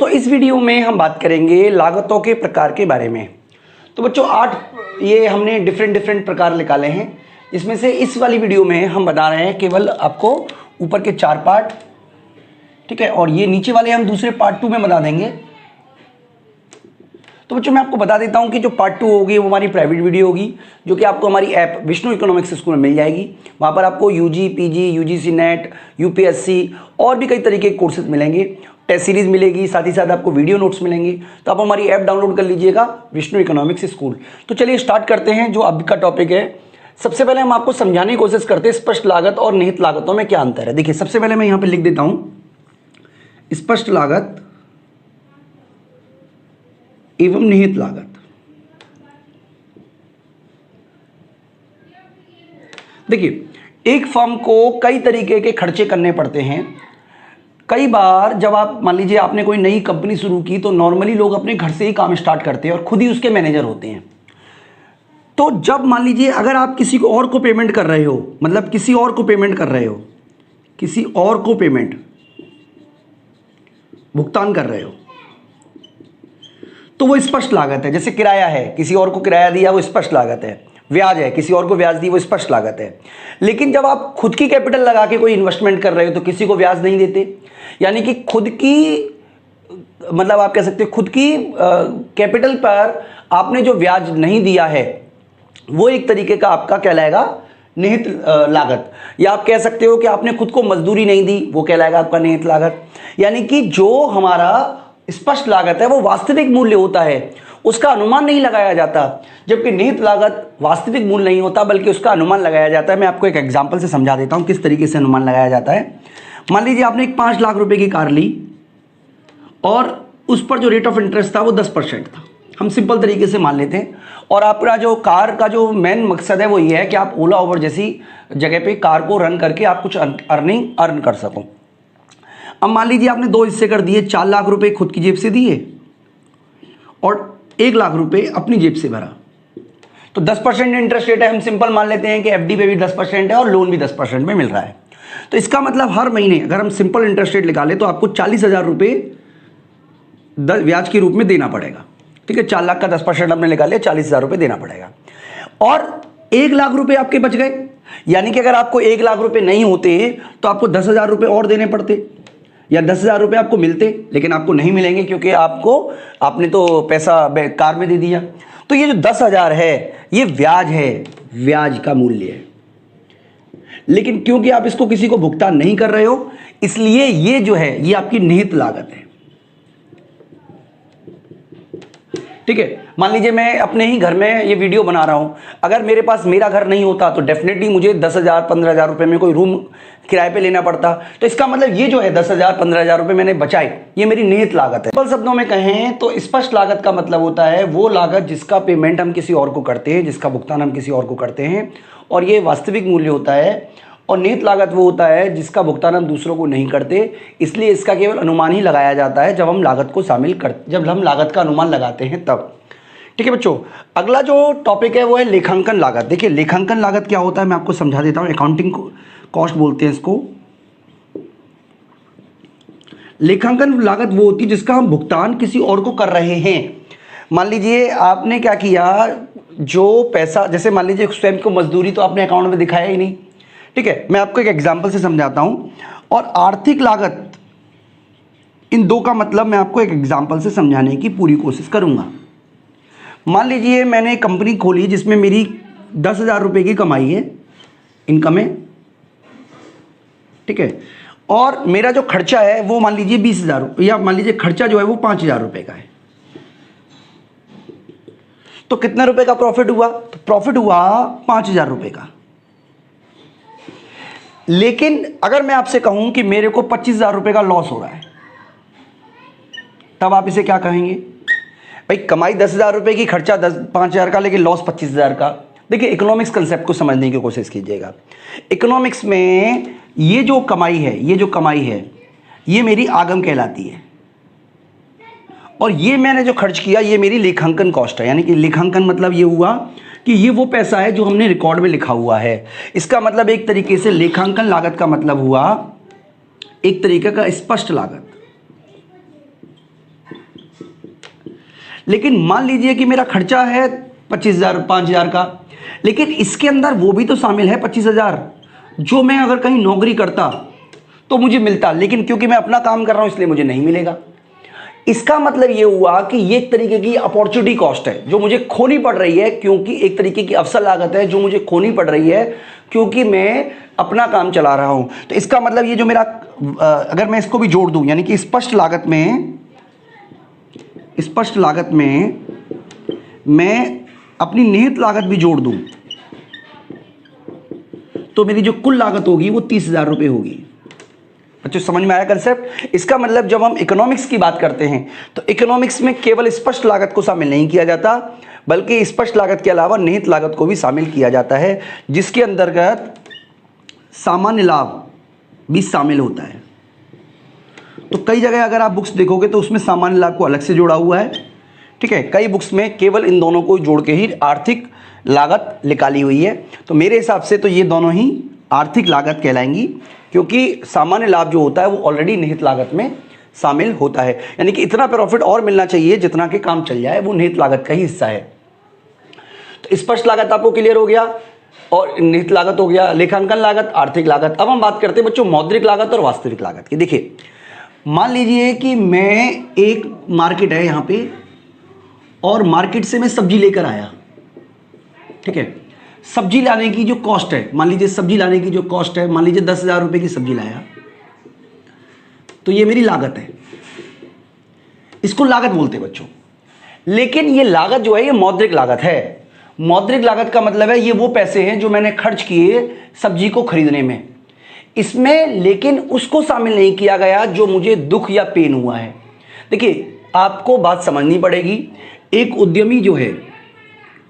दोस्तों इस वीडियो में हम बात करेंगे लागतों के प्रकार के बारे में। तो बच्चों 8 ये हमने डिफरेंट प्रकार निकाले हैं। इसमें से इस वाली वीडियो में हम बता रहे हैं केवल आपको ऊपर के 4 पार्ट, ठीक है, और ये नीचे वाले हम दूसरे पार्ट 2 में बता देंगे। तो बच्चों मैं आपको बता देता हूं कि जो पार्ट 2 होगी वो हमारी प्राइवेट वीडियो होगी, जो कि आपको हमारी ऐप विष्णु इकोनॉमिक्स स्कूल में मिल जाएगी। वहां पर आपको UG, PG, UGC NET, UPSC और भी कई तरीके के कोर्सेज मिलेंगे, टेस्ट सीरीज मिलेगी, साथ ही साथ आपको वीडियो नोट्स मिलेंगे। तो आप हमारी ऐप डाउनलोड कर लीजिएगा विष्णु इकोनॉमिक्स स्कूल। तो चलिए स्टार्ट करते हैं जो अब का टॉपिक है। सबसे पहले हम आपको समझाने की कोशिश करते हैं स्पष्ट लागत और निहित लागतों में क्या अंतर है। देखिए सबसे पहले मैं यहाँ पे लिख देता हूँ स्पष्ट लागत एवं निहित लागत। देखिए एक फर्म को कई तरीके के खर्चे करने पड़ते हैं। कई बार जब आप मान लीजिए आपने कोई नई कंपनी शुरू की तो नॉर्मली लोग अपने घर से ही काम स्टार्ट करते हैं और खुद ही उसके मैनेजर होते हैं। तो जब मान लीजिए अगर आप किसी को और को पेमेंट कर रहे हो, मतलब किसी और को पेमेंट कर रहे हो, किसी और को पेमेंट भुगतान कर रहे हो, तो वो स्पष्ट लागत है। जैसे किराया है, किसी और को किराया दिया वो स्पष्ट लागत है। ब्याज है, किसी और को ब्याज दी वो स्पष्ट लागत है। लेकिन जब आप खुद की कैपिटल लगा के कोई इन्वेस्टमेंट कर रहे हो तो किसी को ब्याज नहीं देते, यानी कि खुद की मतलब आप कह सकते हो खुद की कैपिटल पर आपने जो ब्याज नहीं दिया है वो एक तरीके का आपका कहलाएगा निहित लागत। या आप कह सकते हो कि आपने खुद को मजदूरी नहीं दी, वो कहलाएगा आपका निहित लागत। यानी कि जो हमारा स्पष्ट लागत है वो वास्तविक मूल्य होता है, उसका अनुमान नहीं लगाया जाता, जबकि निहित लागत वास्तविक मूल्य नहीं होता बल्कि उसका अनुमान लगाया जाता है। मैं आपको एक एग्जांपल से समझा देता हूं किस तरीके से अनुमान लगाया जाता है। मान लीजिए आपने एक 5 लाख रुपए की कार ली और उस पर जो रेट ऑफ इंटरेस्ट था वो 10% था। हम सिंपल तरीके से मान लेते हैं। और आपका जो कार का जो मेन मकसद है वो ये है कि आप ओला उबर जैसी जगह पे कार को रन करके आप कुछ अर्न कर सको। अब मान लीजिए आपने 2 हिस्से कर दिए, 4 लाख रुपए खुद की जेब से दिए और 1 लाख रुपए अपनी जेब से भरा। तो 10% इंटरेस्ट रेट है, हम सिंपल मान लेते हैं कि एफडी पे भी 10% है और लोन भी 10% में मिल रहा है। तो इसका मतलब हर महीने अगर हम सिंपल इंटरेस्ट रेट निकालें तो आपको 40,000 रुपये ब्याज के रूप में देना पड़ेगा। ठीक है, 4 लाख का 10% आपने निकाल लिया, 40,000 रुपये देना पड़ेगा। और 1 लाख रुपये आपके बच गए, यानी कि अगर आपको 1 लाख रुपये नहीं होते तो आपको 10,000 रुपये और देने पड़ते, या 10,000 रुपये आपको मिलते, लेकिन आपको नहीं मिलेंगे क्योंकि आपने तो पैसा कार में दे दिया। तो ये जो 10,000 है ये ब्याज है, ब्याज का मूल्य है। लेकिन क्योंकि आप इसको किसी को भुगतान नहीं कर रहे हो इसलिए ये जो है ये आपकी निहित लागत है। ठीक है, मान लीजिए मैं अपने ही घर में ये वीडियो बना रहा हूं, अगर मेरे पास मेरा घर नहीं होता तो डेफिनेटली मुझे 10,000 15,000 रुपए में कोई रूम किराए पे लेना पड़ता। तो इसका मतलब ये जो है 10,000 15,000 रुपए मैंने बचाए, ये मेरी निहित लागत है। सिंपल शब्दों में कहें तो स्पष्ट लागत का मतलब होता है वो लागत जिसका पेमेंट हम किसी और को करते हैं, जिसका भुगतान हम किसी और को करते हैं और ये वास्तविक मूल्य होता है। और निहित लागत वो होता है जिसका भुगतान हम दूसरों को नहीं करते, इसलिए इसका केवल अनुमान ही लगाया जाता है जब हम लागत को जब हम लागत का अनुमान लगाते हैं तब। ठीक है बच्चों, अगला जो टॉपिक है वो है लेखांकन लागत। देखिए लेखांकन लागत क्या होता है मैं आपको समझा देता हूँ। अकाउंटिंग कॉस्ट बोलते हैं इसको। लेखांकन लागत वो होती है जिसका हम भुगतान किसी और को कर रहे हैं। मान लीजिए आपने क्या किया, जो पैसा जैसे मान लीजिए स्वयं को मजदूरी तो आपने अकाउंट में दिखाया ही नहीं। ठीक है, मैं आपको एक एग्जांपल से समझाता हूं। और आर्थिक लागत, इन दो का मतलब मैं आपको एक एग्जांपल से समझाने की पूरी कोशिश करूंगा। मान लीजिए मैंने एक कंपनी खोली जिसमें मेरी 10,000 रुपये की कमाई है, इनकम है। ठीक है, और मेरा जो खर्चा है वो मान लीजिए 20,000 रुपये, या मान लीजिए खर्चा जो है वो 5,000 रुपये का है। तो कितने रुपए का प्रॉफिट हुआ? तो प्रॉफिट हुआ 5,000 रुपये का। लेकिन अगर मैं आपसे कहूं कि मेरे को 25,000 रुपये का लॉस हो रहा है, तब आप इसे क्या कहेंगे? भाई कमाई 10,000 रुपये की, खर्चा 5,000 का, लेकिन लॉस 25,000 का। देखिए इकोनॉमिक्स कंसेप्ट को समझने की कोशिश कीजिएगा। इकोनॉमिक्स में ये जो कमाई है ये मेरी आगम कहलाती है, और ये मैंने जो खर्च किया ये मेरी लेखांकन कॉस्ट है। यानी कि लेखांकन मतलब ये हुआ कि ये वो पैसा है जो हमने रिकॉर्ड में लिखा हुआ है। इसका मतलब एक तरीके से लेखांकन लागत का मतलब हुआ एक तरीके का स्पष्ट लागत। लेकिन मान लीजिए कि मेरा खर्चा है 25,000 5,000 का, लेकिन इसके अंदर वो भी तो शामिल है 25,000 जो मैं अगर कहीं नौकरी करता तो मुझे मिलता, लेकिन क्योंकि मैं अपना काम कर रहा हूं इसलिए मुझे नहीं मिलेगा। इसका मतलब ये हुआ कि ये एक तरीके की अपॉर्चुनिटी कॉस्ट है जो मुझे खोनी पड़ रही है, क्योंकि एक तरीके की अवसर लागत है जो मुझे खोनी पड़ रही है क्योंकि मैं अपना काम चला रहा हूं। तो इसका मतलब ये जो मेरा, अगर मैं इसको भी जोड़ दूं, यानी कि स्पष्ट लागत में मैं अपनी निहित लागत भी जोड़ दूं तो मेरी जो कुल लागत होगी वो 30,000 रुपये होगी। बच्चों समझ में आया कंसेप्ट? इसका मतलब जब हम इकोनॉमिक्स की बात करते हैं तो इकोनॉमिक्स में केवल स्पष्ट लागत को शामिल नहीं किया जाता, बल्कि स्पष्ट लागत के अलावा निहित लागत को भी शामिल किया जाता है, जिसके अंतर्गत सामान्य लाभ भी शामिल होता है। तो कई जगह अगर आप बुक्स देखोगे तो उसमें सामान्य लाभ को अलग से जोड़ा हुआ है, ठीक है। कई बुक्स में केवल इन दोनों को जोड़ के ही आर्थिक लागत निकाली हुई है। तो मेरे हिसाब से तो ये दोनों ही आर्थिक लागत कहलाएंगी, क्योंकि सामान्य लाभ जो होता है वो ऑलरेडी निहित लागत में शामिल होता है। यानी कि इतना प्रॉफिट और मिलना चाहिए जितना कि काम चल जाए, वो निहित लागत का ही हिस्सा है। तो स्पष्ट लागत आपको क्लियर हो गया, और निहित लागत हो गया, लेखांकन लागत, आर्थिक लागत। अब हम बात करते हैं बच्चों मौद्रिक लागत और वास्तविक लागत की। देखिए मान लीजिए कि मैं, एक मार्केट है यहाँ पे और मार्केट से मैं सब्जी लेकर आया, ठीक है। सब्जी लाने की जो कॉस्ट है, मान लीजिए सब्जी लाने की जो कॉस्ट है, मान लीजिए 10,000 रुपये की सब्जी लाया, तो ये मेरी लागत है, इसको लागत बोलते हैं बच्चों। लेकिन ये लागत जो है ये मौद्रिक लागत है। मौद्रिक लागत का मतलब है ये वो पैसे हैं जो मैंने खर्च किए सब्जी को खरीदने में, इसमें लेकिन उसको शामिल नहीं किया गया जो मुझे दुख या पेन हुआ है। देखिए आपको बात समझनी पड़ेगी, एक उद्यमी जो है,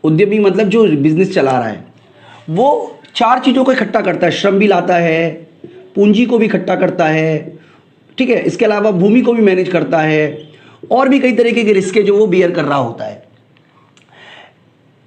उद्यमी मतलब जो बिजनेस चला रहा है, वो 4 चीज़ों को इकट्ठा करता है, श्रम भी लाता है, पूंजी को भी इकट्ठा करता है, ठीक है, इसके अलावा भूमि को भी मैनेज करता है, और भी कई तरीके के रिस्क जो वो बियर कर रहा होता है।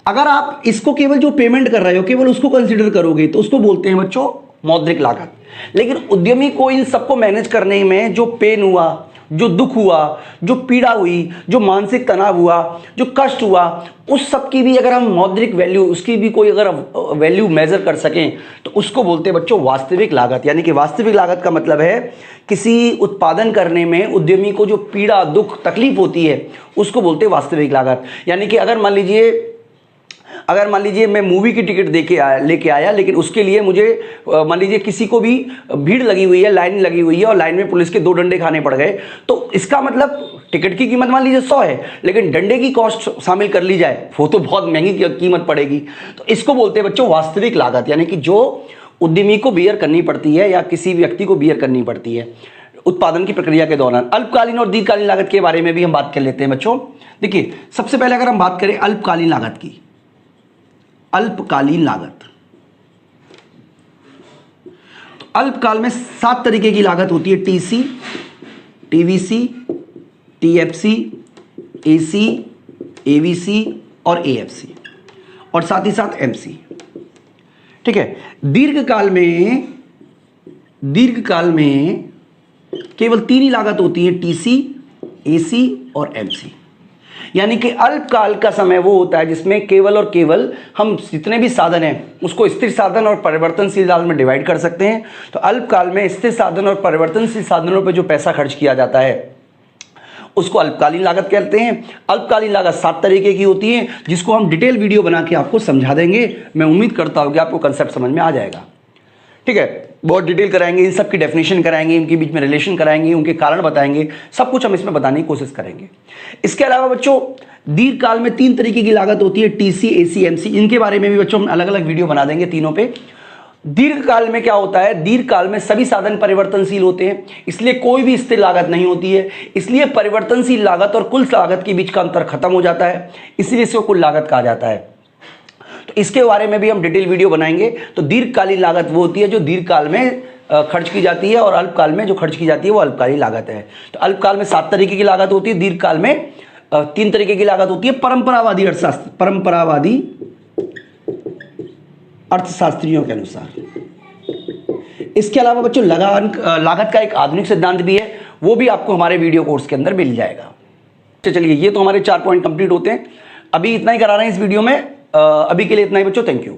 अगर आप इसको केवल जो पेमेंट कर रहे हो केवल उसको कंसीडर करोगे तो उसको बोलते हैं बच्चों मौद्रिक लागत। लेकिन उद्यमी को इन सबको मैनेज करने में जो पेन हुआ, जो दुख हुआ, जो पीड़ा हुई, जो मानसिक तनाव हुआ, जो कष्ट हुआ, उस सब की भी अगर हम मौद्रिक वैल्यू, उसकी भी कोई अगर वैल्यू मेजर कर सकें तो उसको बोलते हैं बच्चों वास्तविक लागत। यानी कि वास्तविक लागत का मतलब है किसी उत्पादन करने में उद्यमी को जो पीड़ा, दुख, तकलीफ होती है उसको बोलते हैं वास्तविक लागत। यानी कि अगर मान लीजिए मैं मूवी की टिकट लेके आया, लेकिन उसके लिए मुझे मान लीजिए किसी को भी भीड़ लगी हुई है, लाइन लगी हुई है और लाइन में पुलिस के 2 डंडे खाने पड़ गए, तो इसका मतलब टिकट की कीमत मान लीजिए 100 है, लेकिन डंडे की कॉस्ट शामिल कर ली जाए वो तो बहुत महंगी कीमत पड़ेगी। तो इसको बोलते हैं बच्चों वास्तविक लागत, यानी कि जो उद्यमी को बियर करनी पड़ती है या किसी व्यक्ति को बियर करनी पड़ती है उत्पादन की प्रक्रिया के दौरान। अल्पकालीन और दीर्घकालीन लागत के बारे में भी हम बात कर लेते हैं बच्चों। देखिए सबसे पहले अगर हम बात करें अल्पकालीन लागत की, अल्पकालीन लागत, तो अल्पकाल में 7 तरीके की लागत होती है, TC, TVC, TFC, AC, AVC और एएफसी, और साथ ही साथ एमसी, ठीक है। दीर्घकाल में केवल 3 ही लागत होती है, टीसी, एसी और एमसी। यानी कि अल्पकाल का समय वो होता है जिसमें केवल और केवल हम जितने भी साधन हैं उसको स्थिर साधन और परिवर्तनशील साधन में डिवाइड कर सकते हैं। तो अल्पकाल में स्थिर साधन और परिवर्तनशील साधनों पर जो पैसा खर्च किया जाता है उसको अल्पकालीन लागत कहते हैं। अल्पकालीन लागत 7 तरीके की होती है, जिसको हम डिटेल वीडियो बना के आपको समझा देंगे। मैं उम्मीद करता हूँ कि आपको कंसेप्ट समझ में आ जाएगा, ठीक है। बहुत डिटेल कराएंगे, इन सब की डेफिनेशन कराएंगे, इनके बीच में रिलेशन कराएंगे, उनके कारण बताएंगे, सब कुछ हम इसमें बताने की कोशिश करेंगे। इसके अलावा बच्चों दीर्घकाल में 3 तरीके की लागत होती है, टीसी, एसी, एमसी। इनके बारे में भी बच्चों हम अलग अलग वीडियो बना देंगे तीनों पे। दीर्घकाल में क्या होता है, दीर्घकाल में सभी साधन परिवर्तनशील होते हैं, इसलिए कोई भी स्थिर लागत नहीं होती है, इसलिए परिवर्तनशील लागत और कुल लागत के बीच का अंतर खत्म हो जाता है, इसलिए इसको कुल लागत कहा जाता है। तो इसके बारे में भी हम डिटेल वीडियो बनाएंगे। तो दीर्घकालीन लागत वो होती है जो दीर्घकाल में खर्च की जाती है, और अल्पकाल में जो खर्च की जाती है वो अल्पकालीन लागत है। तो अल्पकाल में 7 तरीके की लागत होती है, दीर्घकाल में 3 तरीके की लागत होती है। परंपरावादी अर्थशास्त्र, परंपरावादी अर्थशास्त्रियों के अनुसार। इसके अलावा बच्चों लागत का एक आधुनिक सिद्धांत भी है, वो भी आपको हमारे वीडियो कोर्स के अंदर मिल जाएगा। चलिए ये तो हमारे 4 पॉइंट कंप्लीट होते हैं। अभी इतना ही करा रहे हैं इस वीडियो में, अभी के लिए इतना ही बच्चों, थैंक यू।